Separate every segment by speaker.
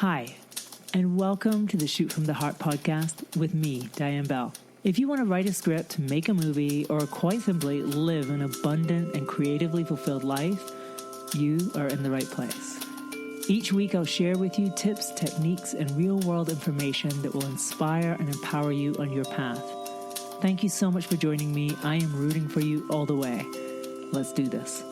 Speaker 1: Hi, and welcome to the Shoot from the Heart podcast with me, Diane Bell. If you want to write a script, make a movie, or quite simply live an abundant and creatively fulfilled life, you are in the right place. Each week I'll share with you tips, techniques, and real-world information that will inspire and empower you on your path. Thank you so much for joining me. I am rooting for you all the way. Let's do this.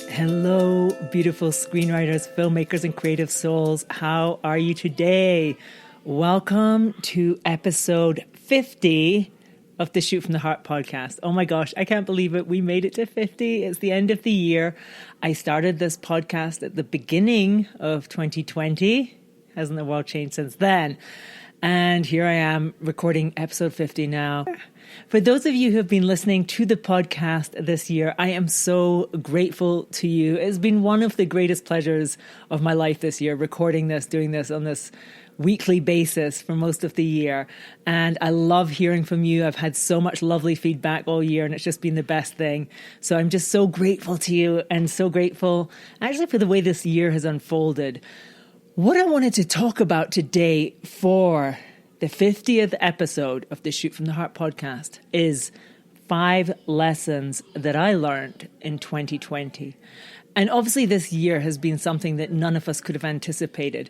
Speaker 1: Hello, beautiful screenwriters, filmmakers, and creative souls. How are you today? Welcome to episode 50 of the Shoot from the Heart podcast. Oh my gosh, I can't believe it. We made it to 50. It's the end of the year. I started this podcast at the beginning of 2020. Hasn't the world changed since then? And here I am recording episode 50 now. For those of you who have been listening to the podcast this year, I am so grateful to you. It's been one of the greatest pleasures of my life this year, recording this, doing this on this weekly basis for most of the year. And I love hearing from you. I've had so much lovely feedback all year, and it's just been the best thing. So I'm just so grateful to you, and so grateful actually for the way this year has unfolded. What I wanted to talk about today for the 50th episode of the Shoot from the Heart podcast is 5 lessons that I learned in 2020. And obviously this year has been something that none of us could have anticipated.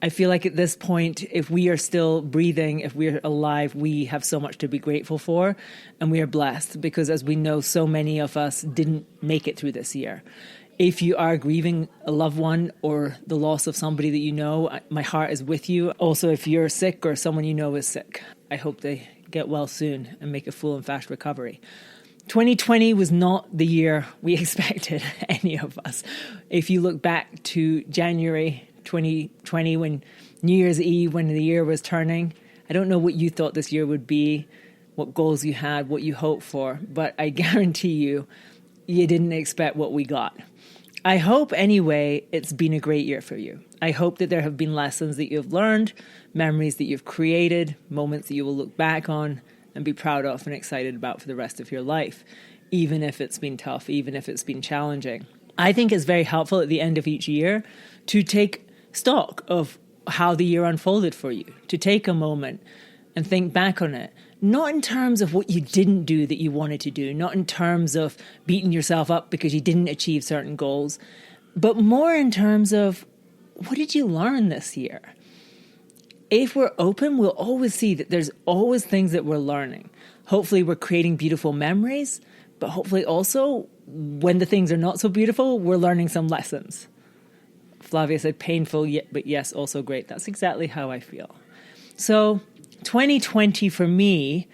Speaker 1: I feel like at this point, if we are still breathing, if we're alive, we have so much to be grateful for, and we are blessed because, as we know, so many of us didn't make it through this year. If you are grieving a loved one or the loss of somebody that you know, my heart is with you. Also, if you're sick or someone you know is sick, I hope they get well soon and make a full and fast recovery. 2020 was not the year we expected, any of us. If you look back to January 2020, when New Year's Eve, when the year was turning, I don't know what you thought this year would be, what goals you had, what you hoped for, but I guarantee you didn't expect what we got. I hope anyway it's been a great year for you. I hope that there have been lessons that you've learned, memories that you've created, moments that you will look back on and be proud of and excited about for the rest of your life, even if it's been tough, even if it's been challenging. I think it's very helpful at the end of each year to take stock of how the year unfolded for you, to take a moment and think back on it. Not in terms of what you didn't do that you wanted to do, not in terms of beating yourself up because you didn't achieve certain goals, but more in terms of what did you learn this year? If we're open, we'll always see that there's always things that we're learning. Hopefully we're creating beautiful memories, but hopefully also when the things are not so beautiful, we're learning some lessons. Flavia said painful, but yes, also great. That's exactly how I feel. So 2020 for me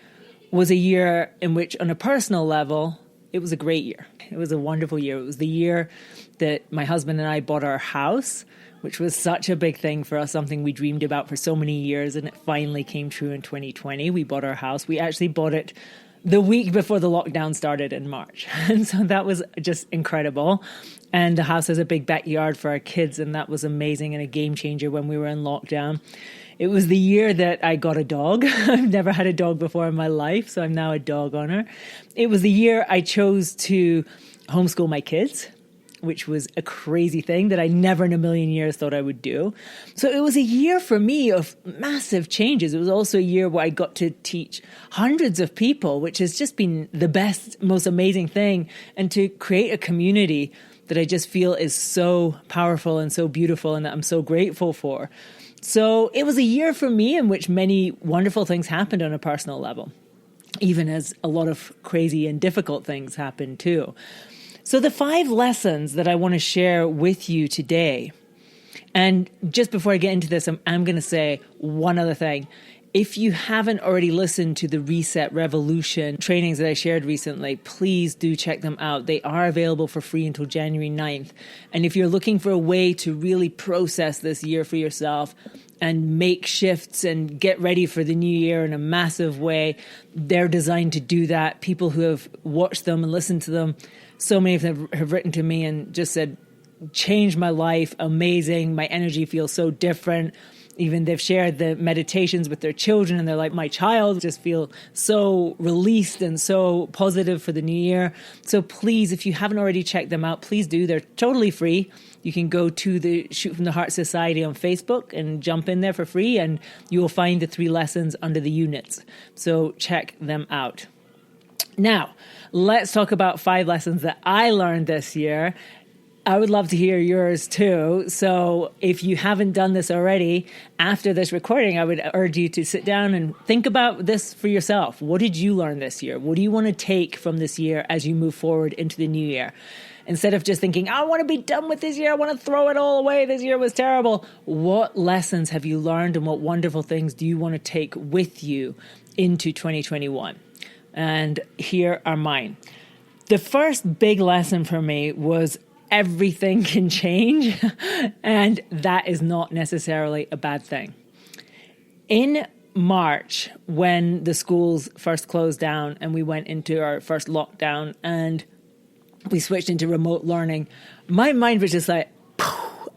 Speaker 1: was a year in which, on a personal level, it was a great year. It was a wonderful year. It was the year that my husband and I bought our house, which was such a big thing for us, something we dreamed about for so many years, and it finally came true in 2020. We bought our house. We actually bought it the week before the lockdown started in March. And so that was just incredible. And the house has a big backyard for our kids, and that was amazing and a game changer when we were in lockdown. It was the year that I got a dog. I've never had a dog before in my life, so I'm now a dog owner. It was the year I chose to homeschool my kids, which was a crazy thing that I never in a million years thought I would do. So it was a year for me of massive changes. It was also a year where I got to teach hundreds of people, which has just been the best, most amazing thing, and to create a community that I just feel is so powerful and so beautiful and that I'm so grateful for. So it was a year for me in which many wonderful things happened on a personal level, even as a lot of crazy and difficult things happened too. So the 5 lessons that I want to share with you today, and just before I get into this, I'm going to say one other thing. If you haven't already listened to the Reset Revolution trainings that I shared recently, please do check them out. They are available for free until January 9th. And if you're looking for a way to really process this year for yourself and make shifts and get ready for the new year in a massive way, they're designed to do that. People who have watched them and listened to them, so many of them have written to me and just said, changed my life, amazing. My energy feels so different. Even they've shared the meditations with their children, and they're like, my child just feel so released and so positive for the new year. So please, if you haven't already checked them out, please do. They're totally free. You can go to the Shoot from the Heart Society on Facebook and jump in there for free, and you will find the 3 lessons under the units. So check them out. Now, let's talk about 5 lessons that I learned this year. I would love to hear yours too. So if you haven't done this already, after this recording, I would urge you to sit down and think about this for yourself. What did you learn this year? What do you want to take from this year as you move forward into the new year? Instead of just thinking, I want to be done with this year, I want to throw it all away, this year was terrible. What lessons have you learned, and what wonderful things do you want to take with you into 2021? And here are mine. The first big lesson for me was everything can change, and that is not necessarily a bad thing. In March, when the schools first closed down and we went into our first lockdown and we switched into remote learning, my mind was just like,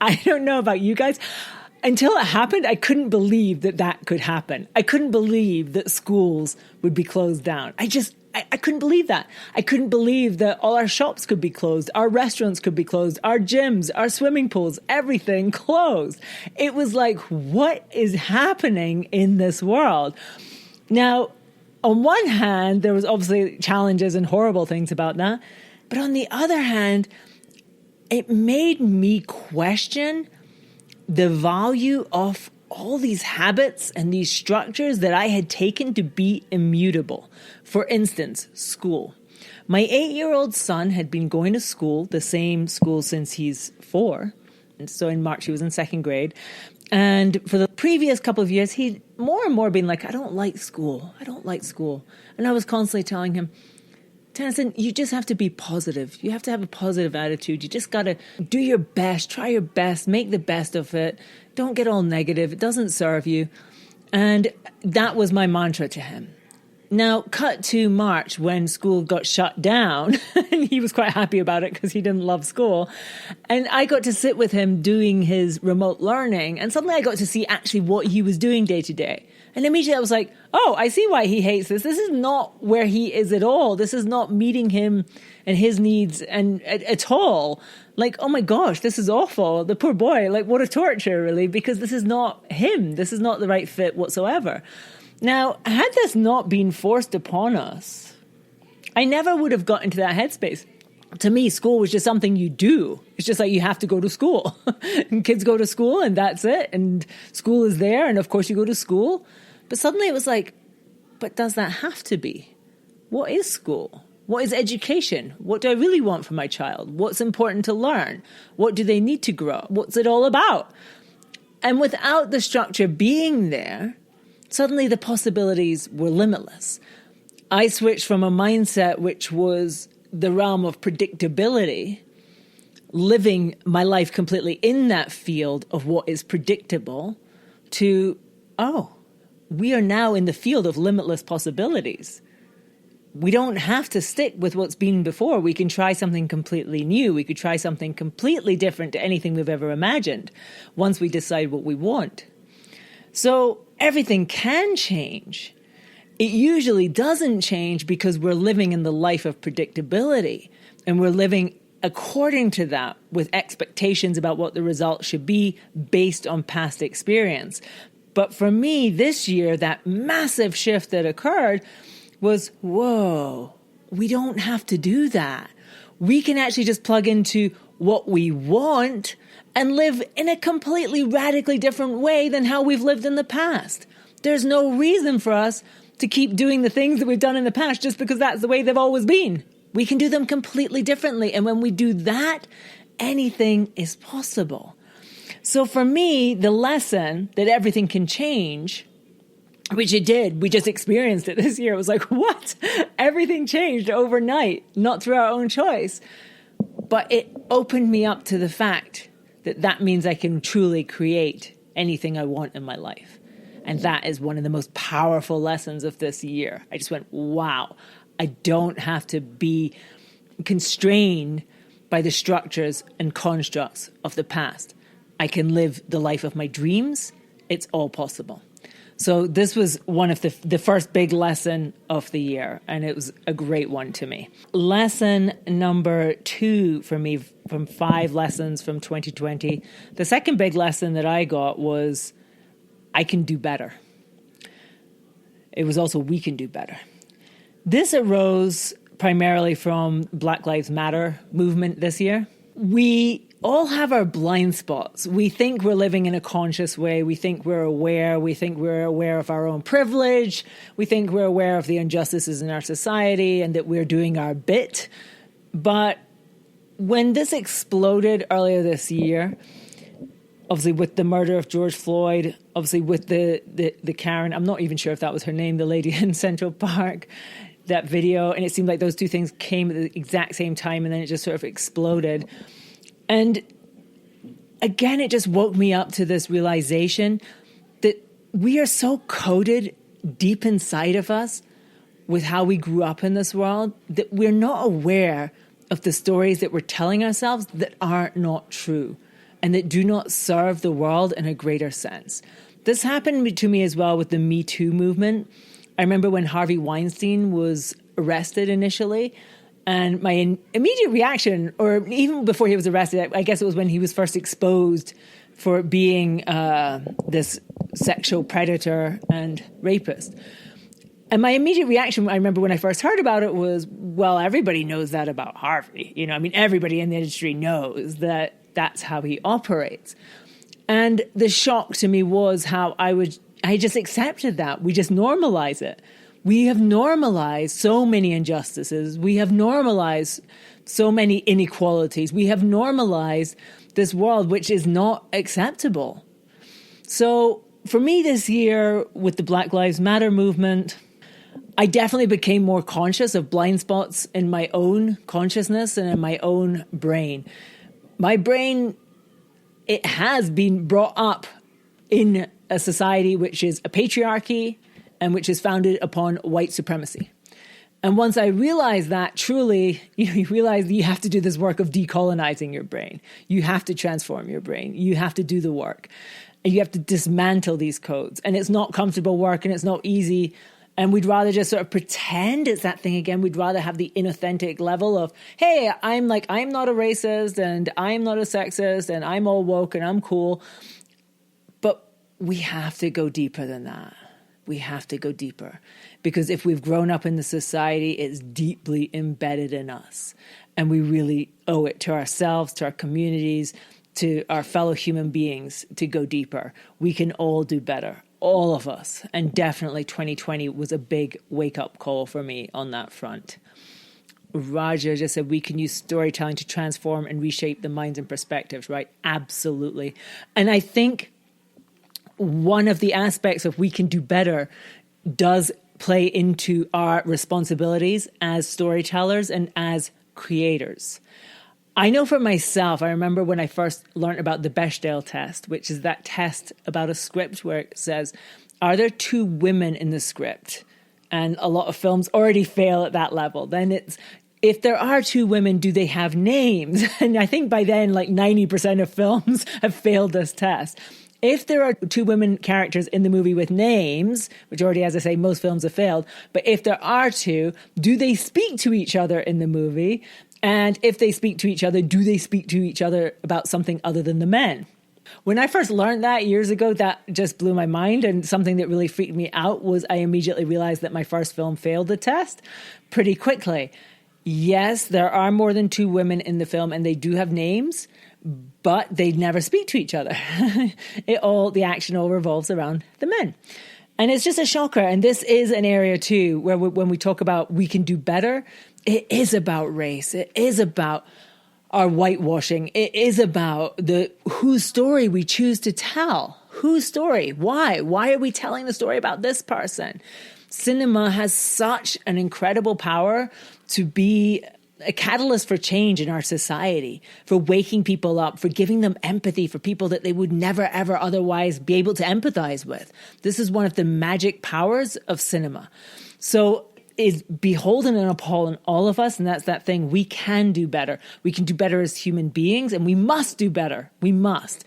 Speaker 1: I don't know about you guys. Until it happened, I couldn't believe that that could happen. I couldn't believe that schools would be closed down. I couldn't believe that. I couldn't believe that all our shops could be closed, our restaurants could be closed, our gyms, our swimming pools, everything closed. It was like, what is happening in this world? Now, on one hand, there was obviously challenges and horrible things about that. But on the other hand, it made me question the value of all these habits and these structures that I had taken to be immutable. For instance, school. My 8-year-old son had been going to school, the same school since he's 4. And so in March, he was in 2nd grade. And for the previous couple of years, he'd more and more been like, I don't like school. I don't like school. And I was constantly telling him, Tennyson, you just have to be positive. You have to have a positive attitude. You just got to do your best, try your best, make the best of it. Don't get all negative. It doesn't serve you. And that was my mantra to him. Now, cut to March when school got shut down, and he was quite happy about it because he didn't love school. And I got to sit with him doing his remote learning, and suddenly I got to see actually what he was doing day to day. And immediately I was like, oh, I see why he hates this. This is not where he is at all. This is not meeting him and his needs and at all. Like, oh my gosh, this is awful. The poor boy, like what a torture really, because this is not him. This is not the right fit whatsoever. Now, had this not been forced upon us, I never would have got into that headspace. To me, school was just something you do. It's just like you have to go to school. And kids go to school and that's it. And school is there. And of course you go to school. But suddenly it was like, but does that have to be? What is school? What is education? What do I really want for my child? What's important to learn? What do they need to grow? What's it all about? And without the structure being there, suddenly the possibilities were limitless. I switched from a mindset which was the realm of predictability, living my life completely in that field of what is predictable, to, we are now in the field of limitless possibilities. We don't have to stick with what's been before. We can try something completely new. We could try something completely different to anything we've ever imagined once we decide what we want. So everything can change. It usually doesn't change because we're living in the life of predictability, and we're living according to that with expectations about what the results should be based on past experience. But for me, this year, that massive shift that occurred was, whoa, we don't have to do that. We can actually just plug into what we want and live in a completely radically different way than how we've lived in the past. There's no reason for us to keep doing the things that we've done in the past just because that's the way they've always been. We can do them completely differently. And when we do that, anything is possible. So for me, the lesson that everything can change, which it did, we just experienced it this year. It was like, what? Everything changed overnight, not through our own choice. But it opened me up to the fact that that means I can truly create anything I want in my life. And that is one of the most powerful lessons of this year. I just went, wow, I don't have to be constrained by the structures and constructs of the past. I can live the life of my dreams it's all possible. So this was one of the first big lesson of the year, and it was a great one to me. Lesson number 2 for me from 5 lessons from 2020. The second big lesson that I got was I can do better. It was also we can do better. This arose primarily from Black Lives Matter movement this year. We all have our blind spots. We think we're living in a conscious way. We think we're aware. We think we're aware of our own privilege. We think we're aware of the injustices in our society and that we're doing our bit. But when this exploded earlier this year, obviously with the murder of George Floyd, obviously with the Karen, I'm not even sure if that was her name, the lady in Central Park, that video, and it seemed like those two things came at the exact same time, and then it just sort of exploded. And again, it just woke me up to this realization that we are so coded deep inside of us with how we grew up in this world that we're not aware of the stories that we're telling ourselves that are not true and that do not serve the world in a greater sense. This happened to me as well with the Me Too movement. I remember when Harvey Weinstein was arrested initially, and my immediate reaction, or even before he was arrested, I guess it was when he was first exposed for being this sexual predator and rapist. And my immediate reaction, I remember when I first heard about it, was, well, everybody knows that about Harvey. You know, I mean, everybody in the industry knows that that's how he operates. And the shock to me was how I just accepted that. We just normalize it. We have normalized so many injustices. We have normalized so many inequalities. We have normalized this world, which is not acceptable. So for me this year with the Black Lives Matter movement, I definitely became more conscious of blind spots in my own consciousness and in my own brain. My brain, it has been brought up in a society which is a patriarchy and which is founded upon white supremacy. And once I realized that, truly, you realize that you have to do this work of decolonizing your brain. You have to transform your brain. You have to do the work. And you have to dismantle these codes. And it's not comfortable work and it's not easy. And we'd rather just sort of pretend it's that thing again. We'd rather have the inauthentic level of, hey, I'm not a racist and I'm not a sexist and I'm all woke and I'm cool. But we have to go deeper than that. We have to go deeper, because if we've grown up in the society, it's deeply embedded in us. And we really owe it to ourselves, to our communities, to our fellow human beings to go deeper. We can all do better, all of us. And definitely 2020 was a big wake-up call for me on that front. Raja just said we can use storytelling to transform and reshape the minds and perspectives, right? Absolutely. And I think one of the aspects of we can do better does play into our responsibilities as storytellers and as creators. I know for myself, I remember when I first learned about the Bechdel test, which is that test about a script where it says, are there 2 women in the script? And a lot of films already fail at that level. Then it's, if there are 2 women, do they have names? And I think by then, like 90% of films have failed this test. If there are 2 women characters in the movie with names, which already, as I say, most films have failed, but if there are 2, do they speak to each other in the movie? And if they speak to each other, do they speak to each other about something other than the men? When I first learned that years ago, that just blew my mind. And something that really freaked me out was I immediately realized that my first film failed the test pretty quickly. Yes, there are more than 2 women in the film and they do have names, but they never speak to each other. The action all revolves around the men. And it's just a shocker. And this is an area too, where when we talk about we can do better, it is about race. It is about our whitewashing. It is about whose story we choose to tell. Whose story? Why? Why are we telling the story about this person? Cinema has such an incredible power to be a catalyst for change in our society, for waking people up, for giving them empathy for people that they would never, ever otherwise be able to empathize with. This is one of the magic powers of cinema. So is beholden and upon all of us, and that's that thing, we can do better. We can do better as human beings, and we must do better. We must.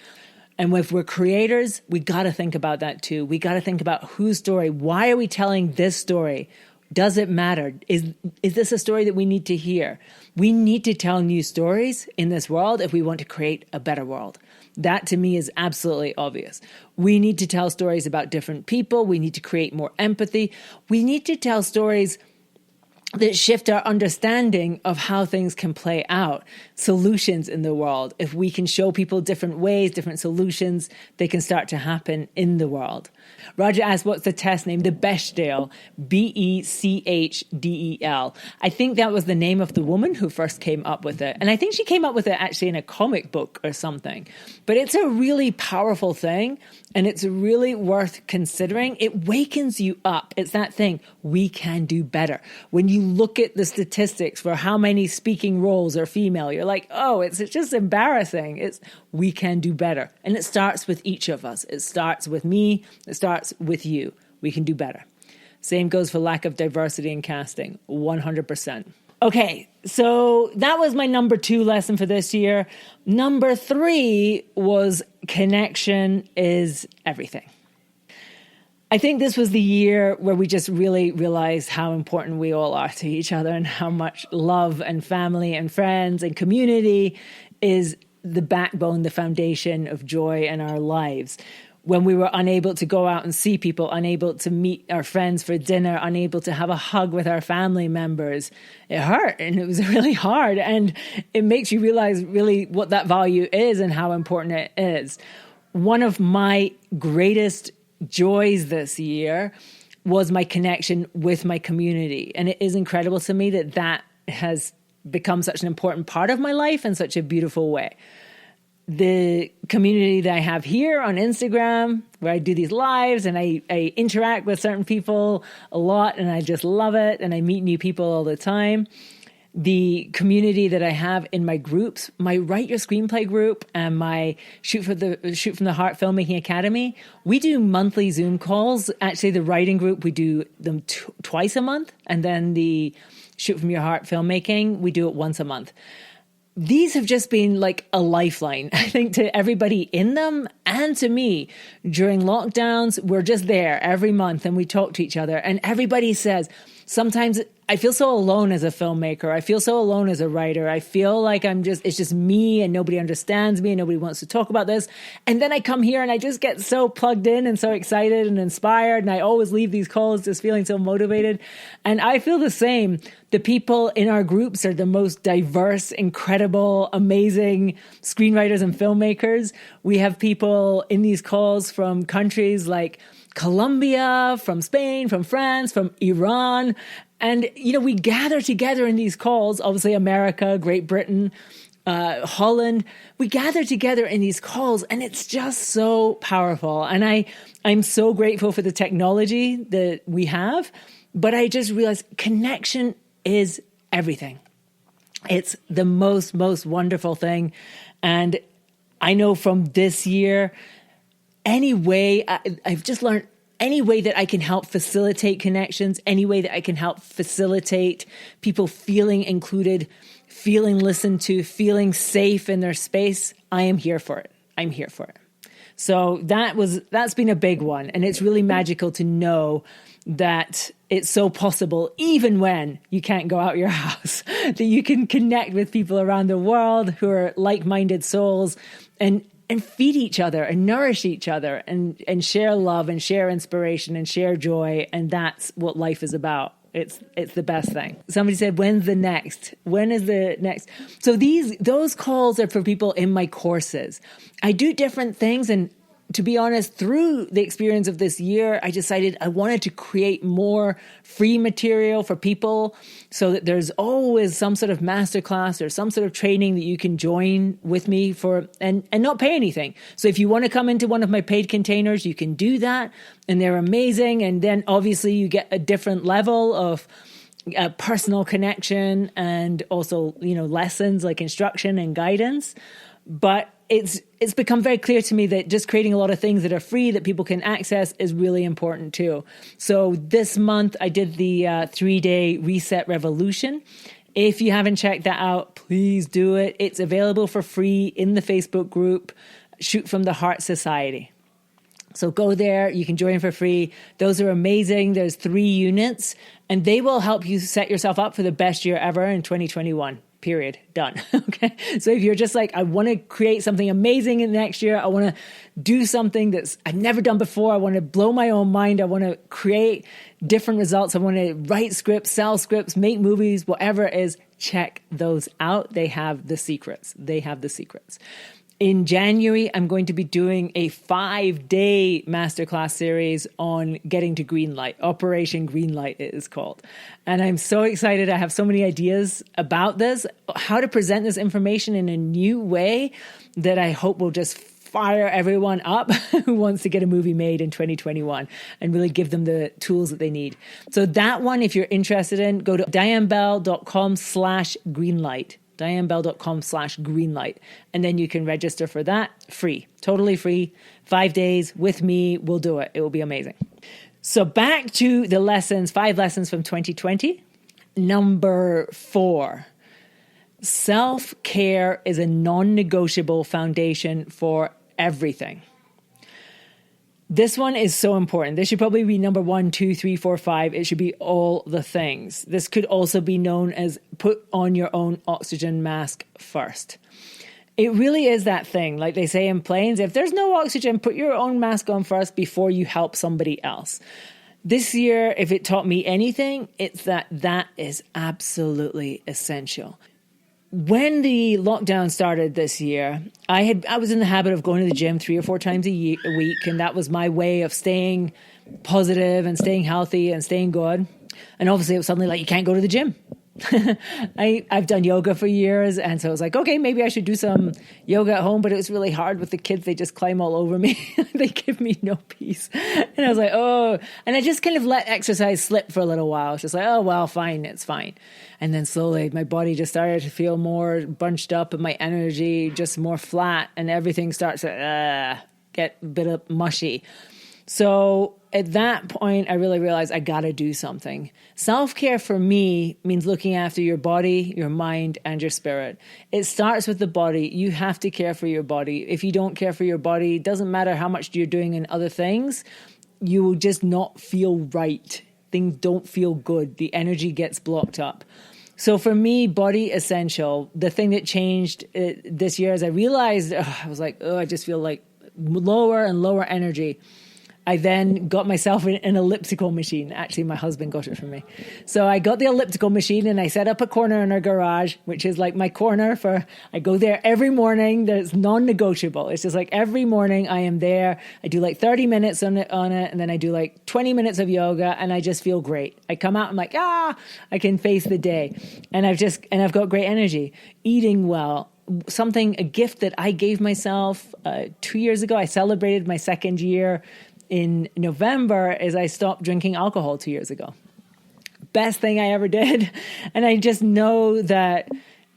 Speaker 1: And if we're creators, we got to think about that too. We got to think about whose story. Why are we telling this story? Does it matter? Is this a story that we need to hear? We need to tell new stories in this world if we want to create a better world. That to me is absolutely obvious. We need to tell stories about different people. We need to create more empathy. We need to tell stories that shift our understanding of how things can play out, solutions in the world. If we can show people different ways, different solutions, they can start to happen in the world. Roger asked, what's the test name? The Bechdel, Bechdel. I think that was the name of the woman who first came up with it. And I think she came up with it actually in a comic book or something. But it's a really powerful thing, and it's really worth considering. It wakens you up. It's that thing, we can do better. When you look at the statistics for how many speaking roles are female, you're like, oh, it's just embarrassing. We can do better. And it starts with each of us. It starts with me. It starts with you. We can do better. Same goes for lack of diversity in casting, 100%. Okay, so that was my number 2 lesson for this year. Number 3 was connection is everything. I think this was the year where we just really realized how important we all are to each other and how much love and family and friends and community is the backbone, the foundation of joy in our lives. When we were unable to go out and see people, unable to meet our friends for dinner, unable to have a hug with our family members, it hurt and it was really hard. And it makes you realize really what that value is and how important it is. One of my greatest joys this year was my connection with my community. And it is incredible to me that has become such an important part of my life in such a beautiful way. The community that I have here on Instagram, where I do these lives and I interact with certain people a lot and I just love it and I meet new people all the time. The community that I have in my groups, my Write Your Screenplay group and my Shoot from the Heart Filmmaking Academy, we do monthly Zoom calls. Actually, the writing group, we do them twice a month. And then the Shoot from Your Heart Filmmaking, we do it once a month. These have just been like a lifeline, I think, to everybody in them and to me. During lockdowns, we're just there every month and we talk to each other. And everybody says, sometimes I feel so alone as a filmmaker. I feel so alone as a writer. I feel like it's just me and nobody understands me and nobody wants to talk about this. And then I come here and I just get so plugged in and so excited and inspired. And I always leave these calls just feeling so motivated. And I feel the same. The people in our groups are the most diverse, incredible, amazing screenwriters and filmmakers. We have people in these calls from countries like Colombia, from Spain, from France, from Iran. And, we gather together in these calls, obviously America, Great Britain, Holland. We gather together in these calls and it's just so powerful. And I'm so grateful for the technology that we have, but I just realized connection is everything. It's the most wonderful thing. And I know from this year, I've just learned any way that I can help facilitate connections, any way that I can help facilitate people feeling included, feeling listened to, feeling safe in their space, I am here for it. I'm here for it. So that's been a big one. And it's really magical to know that it's so possible, even when you can't go out your house, that you can connect with people around the world who are like-minded souls and feed each other and nourish each other and share love and share inspiration and share joy. And that's what life is about. It's the best thing. Somebody said, when's the next? When is the next? So those calls are for people in my courses. I do different things. And to be honest, through the experience of this year, I decided I wanted to create more free material for people so that there's always some sort of masterclass or some sort of training that you can join with me for and not pay anything. So if you want to come into one of my paid containers, you can do that. And they're amazing. And then obviously you get a different level of personal connection and also, lessons like instruction and guidance. But it's become very clear to me that just creating a lot of things that are free that people can access is really important too. So this month I did the 3-day Reset Revolution. If you haven't checked that out, please do it. It's available for free in the Facebook group. Shoot from the Heart Society. So go there, you can join for free. Those are amazing. There's 3 units and they will help you set yourself up for the best year ever in 2021. Period. Done. Okay. So if you're just like, I want to create something amazing in the next year, I want to do something that's I've never done before. I want to blow my own mind. I want to create different results. I want to write scripts, sell scripts, make movies, whatever it is, check those out. They have the secrets. In January, I'm going to be doing a 5-day masterclass series on getting to Greenlight. Operation Greenlight it is called. And I'm so excited. I have so many ideas about this, how to present this information in a new way that I hope will just fire everyone up who wants to get a movie made in 2021 and really give them the tools that they need. So that one, if you're interested in, go to dianebell.com/greenlight. dianebell.com/greenlight. And then you can register for that free, totally free, 5 days with me. We'll do it. It will be amazing. So back to the lessons, 5 lessons from 2020. Number 4, self-care is a non-negotiable foundation for everything. This one is so important. This should probably be number 1, 2, 3, 4, 5. It should be all the things. This could also be known as put on your own oxygen mask first. It really is that thing. Like they say in planes, if there's no oxygen, put your own mask on first before you help somebody else. This year, if it taught me anything, it's that is absolutely essential. When the lockdown started this year, I was in the habit of going to the gym 3 or 4 times a week, and that was my way of staying positive and staying healthy and staying good. And obviously, it was suddenly like, you can't go to the gym. I've done yoga for years, and so I was like, okay, maybe I should do some yoga at home, but it was really hard with the kids. They just climb all over me. They give me no peace. And I was like, oh, and I just kind of let exercise slip for a little while. It's just like, oh, well, fine, it's fine. And then slowly my body just started to feel more bunched up and my energy just more flat, and everything starts to get a bit mushy. So at that point, I really realized I got to do something. Self-care for me means looking after your body, your mind, and your spirit. It starts with the body. You have to care for your body. If you don't care for your body, it doesn't matter how much you're doing in other things, you will just not feel right. Things don't feel good. The energy gets blocked up. So for me, body essential. The thing that changed this year is I realized, I was like, I just feel like lower and lower energy. I then got myself an elliptical machine. Actually, my husband got it for me. So I got the elliptical machine and I set up a corner in our garage, which is like my corner I go there every morning. That's non-negotiable. It's just like every morning I am there. I do like 30 minutes on it, and then I do like 20 minutes of yoga, and I just feel great. I come out, I'm like, I can face the day. And I've got great energy. Eating well. A gift that I gave myself 2 years ago. I celebrated my 2nd year in November is I stopped drinking alcohol 2 years ago. Best thing I ever did. And I just know that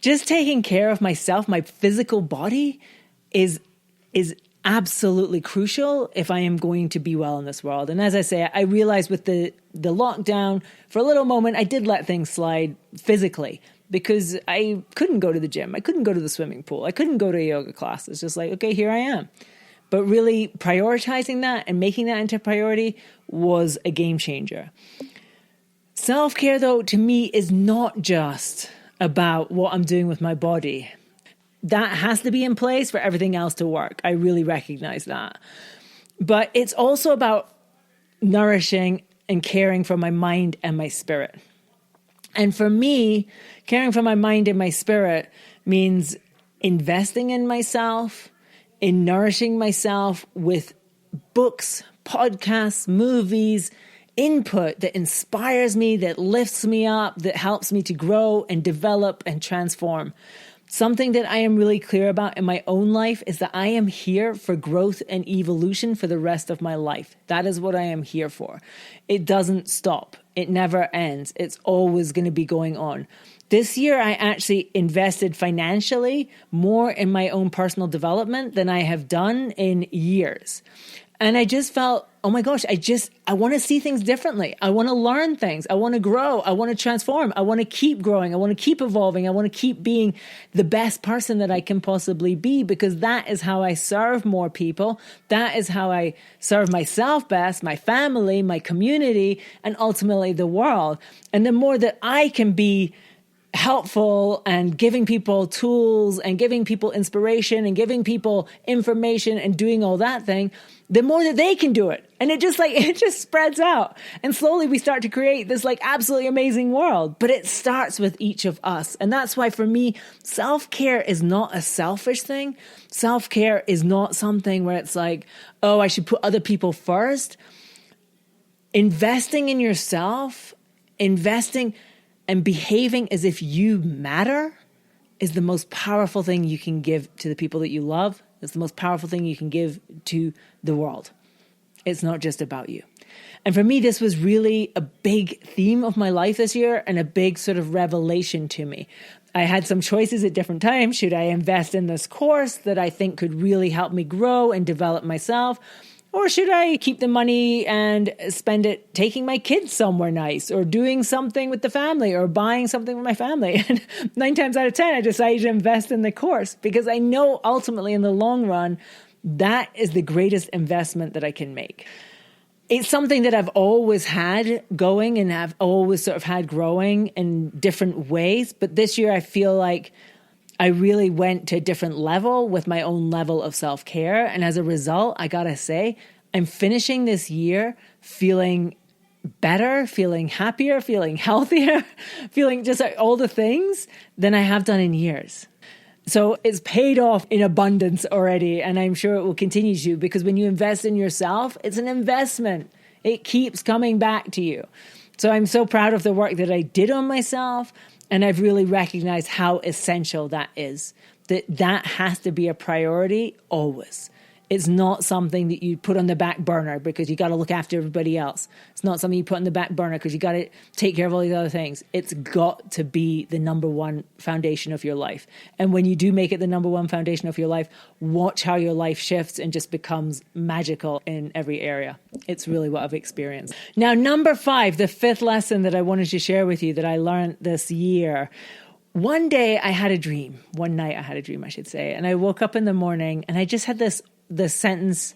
Speaker 1: just taking care of myself, my physical body is absolutely crucial if I am going to be well in this world. And as I say, I realized with the lockdown, for a little moment, I did let things slide physically because I couldn't go to the gym. I couldn't go to the swimming pool. I couldn't go to a yoga class. It's just like, okay, here I am. But really prioritizing that and making that into a priority was a game changer. Self-care, though, to me is not just about what I'm doing with my body. That has to be in place for everything else to work. I really recognize that. But it's also about nourishing and caring for my mind and my spirit. And for me, caring for my mind and my spirit means investing in myself, in nourishing myself with books, podcasts, movies, input that inspires me, that lifts me up, that helps me to grow and develop and transform. Something that I am really clear about in my own life is that I am here for growth and evolution for the rest of my life. That is what I am here for. It doesn't stop. It never ends. It's always going to be going on. This year, I actually invested financially more in my own personal development than I have done in years. And I just felt, oh my gosh, I want to see things differently. I want to learn things. I want to grow. I want to transform. I want to keep growing. I want to keep evolving. I want to keep being the best person that I can possibly be, because that is how I serve more people. That is how I serve myself best, my family, my community, and ultimately the world. And the more that I can be helpful and giving people tools and giving people inspiration and giving people information and doing all that thing, the more that they can do it. And it just spreads out. And slowly we start to create this absolutely amazing world. But it starts with each of us. And that's why for me, self-care is not a selfish thing. Self-care is not something where it's oh, I should put other people first. Investing in yourself, investing and behaving as if you matter is the most powerful thing you can give to the people that you love. It's the most powerful thing you can give to the world. It's not just about you. And for me, this was really a big theme of my life this year and a big sort of revelation to me. I had some choices at different times. Should I invest in this course that I think could really help me grow and develop myself? Or should I keep the money and spend it taking my kids somewhere nice or doing something with the family or buying something with my family? And 9 times out of 10, I decided to invest in the course because I know ultimately in the long run, that is the greatest investment that I can make. It's something that I've always had going and I've always sort of had growing in different ways. But this year I feel like I really went to a different level with my own level of self-care. And as a result, I gotta say, I'm finishing this year feeling better, feeling happier, feeling healthier, feeling just all the things than I have done in years. So it's paid off in abundance already. And I'm sure it will continue to, because when you invest in yourself, it's an investment. It keeps coming back to you. So I'm so proud of the work that I did on myself. And I've really recognized how essential that is, that has to be a priority always. It's not something that you put on the back burner because you got to look after everybody else. It's not something you put on the back burner because you got to take care of all these other things. It's got to be the number one foundation of your life. And when you do make it the number one foundation of your life, watch how your life shifts and just becomes magical in every area. It's really what I've experienced. Now, number 5, the 5th lesson that I wanted to share with you that I learned this year. One night I had a dream, I should say. And I woke up in the morning and I just had the sentence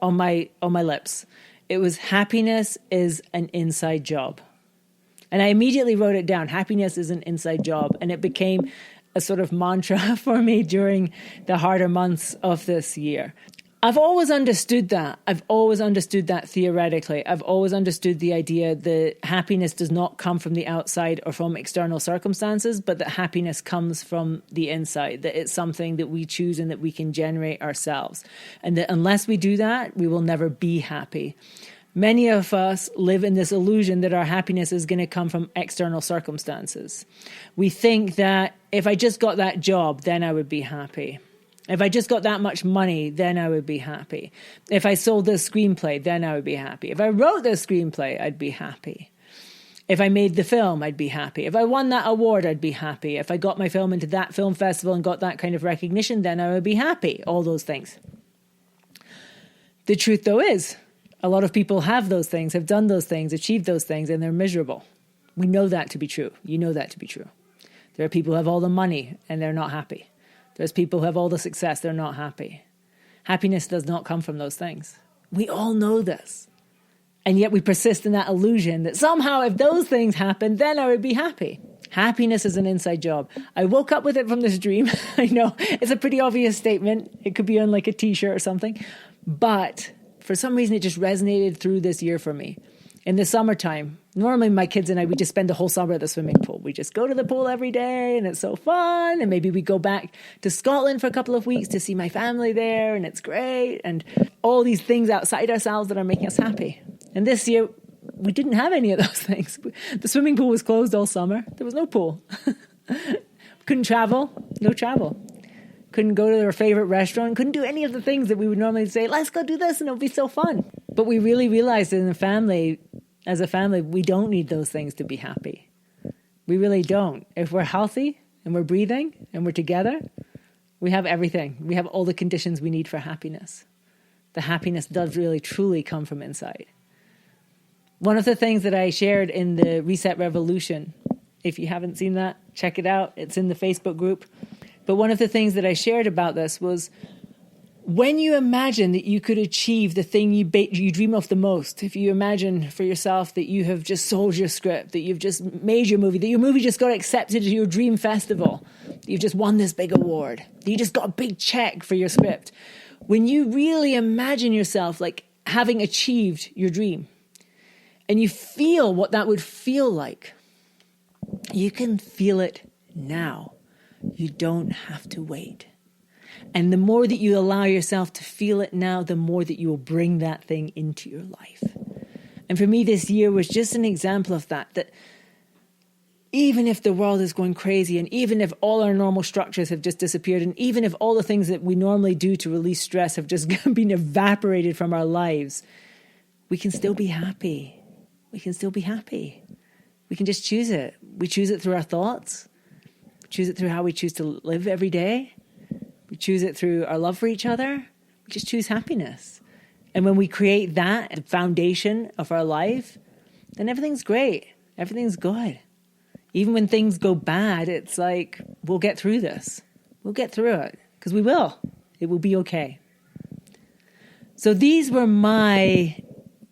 Speaker 1: on my lips. It was, happiness is an inside job. And I immediately wrote it down. Happiness is an inside job. And it became a sort of mantra for me during the harder months of this year. I've always understood that. I've always understood that theoretically. I've always understood the idea that happiness does not come from the outside or from external circumstances, but that happiness comes from the inside, that it's something that we choose and that we can generate ourselves. And that unless we do that, we will never be happy. Many of us live in this illusion that our happiness is going to come from external circumstances. We think that if I just got that job, then I would be happy. If I just got that much money, then I would be happy. If I sold this screenplay, then I would be happy. If I wrote this screenplay, I'd be happy. If I made the film, I'd be happy. If I won that award, I'd be happy. If I got my film into that film festival and got that kind of recognition, then I would be happy. All those things. The truth, though, is a lot of people have those things, have done those things, achieved those things, and they're miserable. We know that to be true. You know that to be true. There are people who have all the money and they're not happy. There's people who have all the success, they're not happy. Happiness does not come from those things. We all know this. And yet we persist in that illusion that somehow if those things happen, then I would be happy. Happiness is an inside job. I woke up with it from this dream. I know it's a pretty obvious statement. It could be on like a t-shirt or something. But for some reason, it just resonated through this year for me. In the summertime, normally my kids and I, we just spend the whole summer at the swimming pool. We just go to the pool every day and it's so fun. And maybe we go back to Scotland for a couple of weeks to see my family there and it's great. And all these things outside ourselves that are making us happy. And this year, we didn't have any of those things. The swimming pool was closed all summer. There was no pool. Couldn't travel, no travel. Couldn't go to our favorite restaurant, couldn't do any of the things that we would normally say, let's go do this and it'll be so fun. But we really realized that as a family, we don't need those things to be happy. We really don't. If we're healthy and we're breathing and we're together, we have everything. We have all the conditions we need for happiness. the happiness does really truly come from inside. One of the things that I shared in the Reset Revolution, if you haven't seen that, check it out. It's in the Facebook group. But one of the things that I shared about this was, when you imagine that you could achieve the thing you dream of the most, if you imagine for yourself that you have just sold your script, that you've just made your movie, that your movie just got accepted to your dream festival, that you've just won this big award, that you just got a big check for your script. When you really imagine yourself like having achieved your dream, and you feel what that would feel like, you can feel it now. You don't have to wait. And the more that you allow yourself to feel it now, the more that you will bring that thing into your life. And for me, this year was just an example of that even if the world is going crazy, and even if all our normal structures have just disappeared, and even if all the things that we normally do to release stress have just been evaporated from our lives, we can still be happy. We can still be happy. We can just choose it. We choose it through our thoughts. We choose it through how we choose to live every day. We choose it through our love for each other. We just choose happiness. And when we create that foundation of our life, then everything's great. Everything's good. Even when things go bad, it's like, we'll get through this. We'll get through it, because we will. It will be okay. So these were my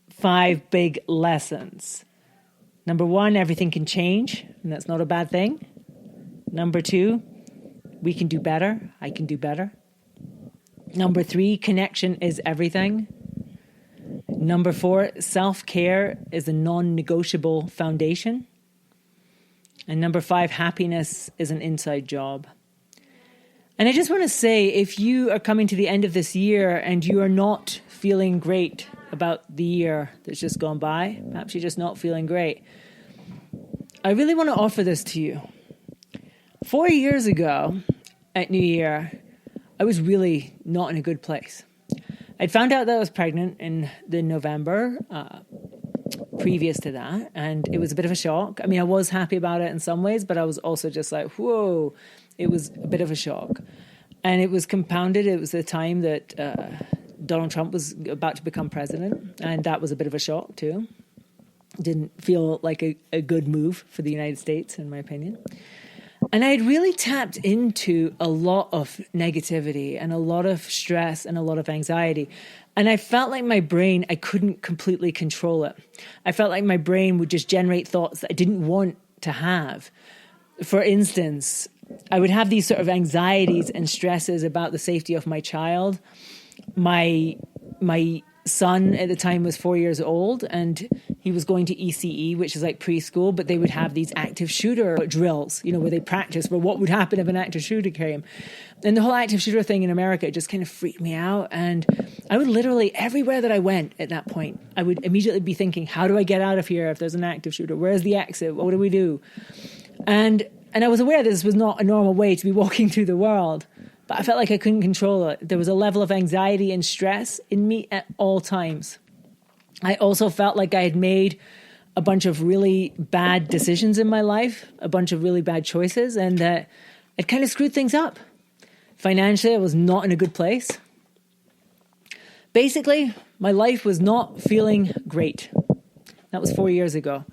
Speaker 1: 5 big lessons. Number 1, everything can change, and that's not a bad thing. Number 2, we can do better. I can do better. Number 3, connection is everything. Number 4, self-care is a non-negotiable foundation. And number 5, happiness is an inside job. And I just want to say, if you are coming to the end of this year and you are not feeling great about the year that's just gone by, perhaps you're just not feeling great, I really want to offer this to you. 4 years ago at New Year, I was really not in a good place. I'd found out that I was pregnant in the November previous to that, and it was a bit of a shock. I mean, I was happy about it in some ways, but I was also just like, whoa, it was a bit of a shock. And it was compounded. It was the time that Donald Trump was about to become president, and that was a bit of a shock too. Didn't feel like a good move for the United States, in my opinion. And I'd really tapped into a lot of negativity and a lot of stress and a lot of anxiety. And I felt like my brain, I couldn't completely control it. I felt like my brain would just generate thoughts that I didn't want to have. For instance, I would have these sort of anxieties and stresses about the safety of my child. My son at the time was 4 years old, and he was going to ECE, which is like preschool, but they would have these active shooter drills, where they practice for what would happen if an active shooter came. And the whole active shooter thing in America just kind of freaked me out. And I would literally, everywhere that I went at that point, I would immediately be thinking, how do I get out of here if there's an active shooter? Where's the exit? What do we do? And I was aware that this was not a normal way to be walking through the world. But I felt like I couldn't control it. There was a level of anxiety and stress in me at all times. I also felt like I had made a bunch of really bad decisions in my life, a bunch of really bad choices, and that it kind of screwed things up. Financially, I was not in a good place. Basically, my life was not feeling great. That was 4 years ago.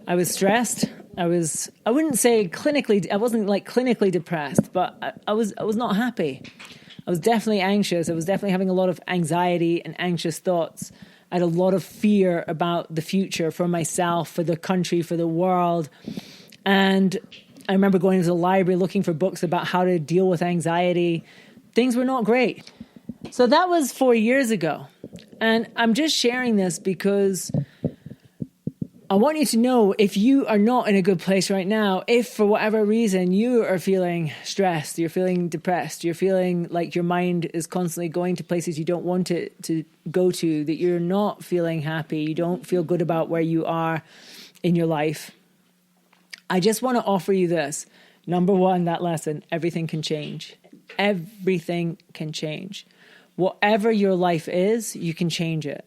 Speaker 1: I was stressed. I wasn't like clinically depressed, but I was not happy. I was definitely anxious. I was definitely having a lot of anxiety and anxious thoughts. I had a lot of fear about the future for myself, for the country, for the world. And I remember going to the library looking for books about how to deal with anxiety. Things were not great. So that was 4 years ago. And I'm just sharing this because I want you to know, if you are not in a good place right now, if for whatever reason you are feeling stressed, you're feeling depressed, you're feeling like your mind is constantly going to places you don't want it to go to, that you're not feeling happy, you don't feel good about where you are in your life, I just want to offer you this. Number 1, that lesson, everything can change. Everything can change. Whatever your life is, you can change it.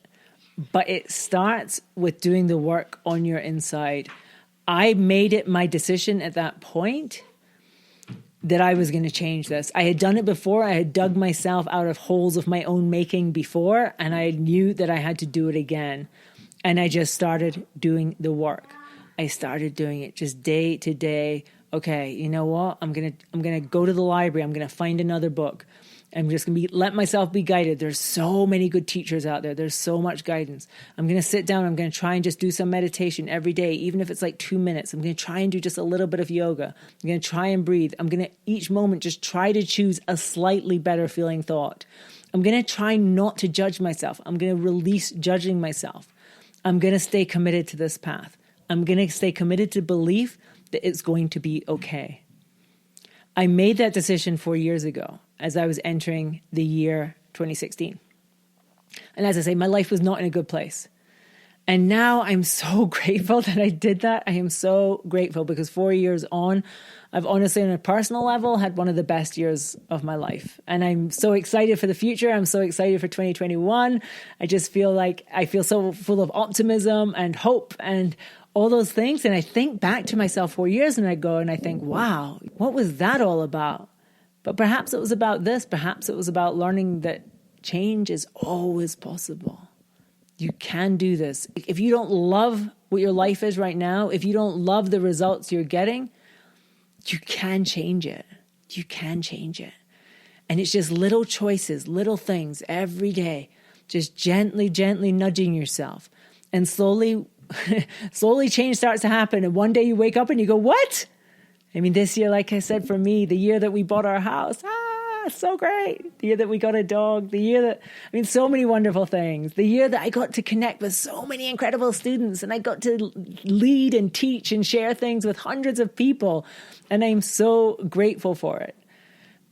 Speaker 1: But it starts with doing the work on your inside. I made it my decision at that point that I was going to change this. I had done it before. I had dug myself out of holes of my own making before, and I knew that I had to do it again. And I just started doing the work. I started doing it just day to day. Okay, you know what? I'm gonna go to the library. I'm gonna find another book. I'm just gonna let myself be guided. There's so many good teachers out there. There's so much guidance. I'm gonna sit down. I'm gonna try and just do some meditation every day, even if it's like 2 minutes. I'm gonna try and do just a little bit of yoga. I'm gonna try and breathe. I'm gonna each moment just try to choose a slightly better feeling thought. I'm gonna try not to judge myself. I'm gonna release judging myself. I'm gonna stay committed to this path. I'm gonna stay committed to belief that it's going to be okay. I made that decision 4 years ago as I was entering the year 2016. And as I say, my life was not in a good place. And now I'm so grateful that I did that. I am so grateful because 4 years on, I've honestly, on a personal level, had one of the best years of my life. And I'm so excited for the future. I'm so excited for 2021. I just feel like I feel so full of optimism and hope and all those things. And I think back to myself 4 years and I go and I think, wow, what was that all about? But perhaps it was about this. Perhaps it was about learning that change is always possible. You can do this. If you don't love what your life is right now, if you don't love the results you're getting, you can change it. You can change it. And it's just little choices, little things every day, just gently, gently nudging yourself. And slowly change starts to happen. And one day you wake up and you go, what? I mean, this year, like I said, for me, the year that we bought our house, so great. The year that we got a dog, so many wonderful things. The year that I got to connect with so many incredible students and I got to lead and teach and share things with hundreds of people. And I'm so grateful for it.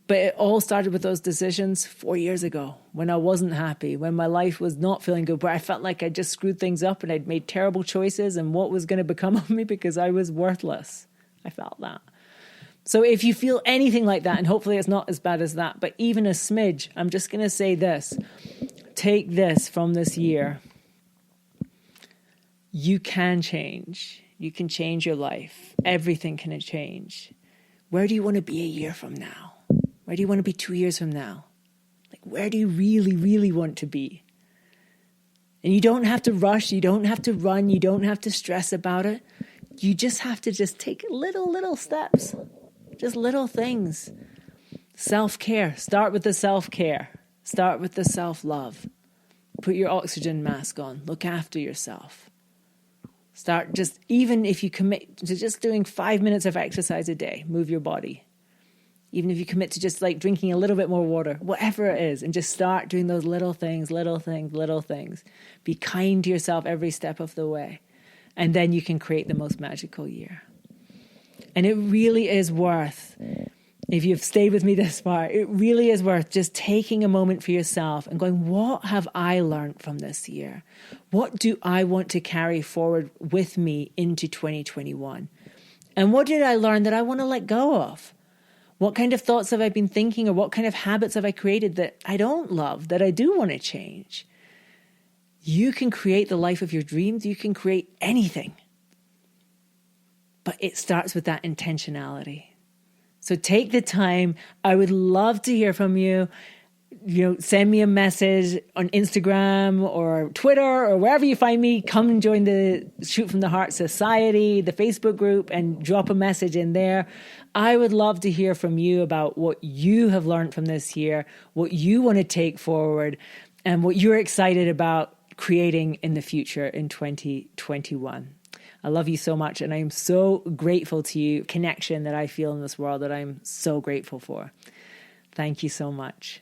Speaker 1: But it all started with those decisions 4 years ago when I wasn't happy, when my life was not feeling good, where I felt like I just screwed things up and I'd made terrible choices and what was going to become of me because I was worthless. I felt that. So if you feel anything like that, and hopefully it's not as bad as that, but even a smidge, I'm just going to say this. Take this from this year. You can change. You can change your life. Everything can change. Where do you want to be a year from now? Where do you want to be 2 years from now? Like, where do you really, really want to be? And you don't have to rush. You don't have to run. You don't have to stress about it. You just have to just take little steps. Just little things. Self-care. Start with the self-care. Start with the self-love. Put your oxygen mask on. Look after yourself. Start just, even if you commit to just doing 5 minutes of exercise a day, move your body. Even if you commit to just like drinking a little bit more water, whatever it is, and just start doing those little things. Be kind to yourself every step of the way. And then you can create the most magical year. And it really is worth, if you've stayed with me this far, it really is worth just taking a moment for yourself and going, what have I learned from this year? What do I want to carry forward with me into 2021? And what did I learn that I want to let go of? What kind of thoughts have I been thinking, or what kind of habits have I created that I don't love, that I do want to change? You can create the life of your dreams. You can create anything. But it starts with that intentionality. So take the time. I would love to hear from you. Send me a message on Instagram or Twitter or wherever you find me. Come and join the Shoot from the Heart Society, the Facebook group, and drop a message in there. I would love to hear from you about what you have learned from this year, what you want to take forward, and what you're excited about creating in the future in 2021. I love you so much, and I am so grateful to you, connection that I feel in this world that I'm so grateful for. Thank you so much.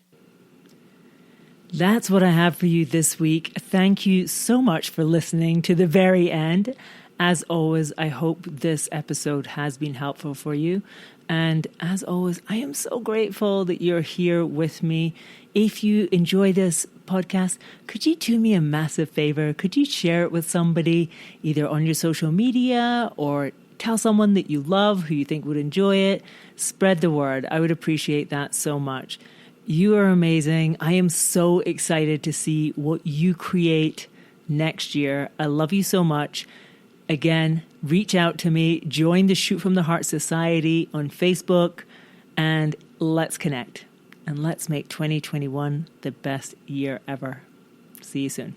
Speaker 1: That's what I have for you this week. Thank you so much for listening to the very end. As always, I hope this episode has been helpful for you. And as always, I am so grateful that you're here with me. If you enjoy this podcast, could you do me a massive favor? Could you share it with somebody, either on your social media or tell someone that you love who you think would enjoy it? Spread the word. I would appreciate that so much. You are amazing. I am so excited to see what you create next year. I love you so much. Again, reach out to me. Join the Shoot from the Heart Society on Facebook. and let's connect and let's make 2021 the best year ever. See you soon.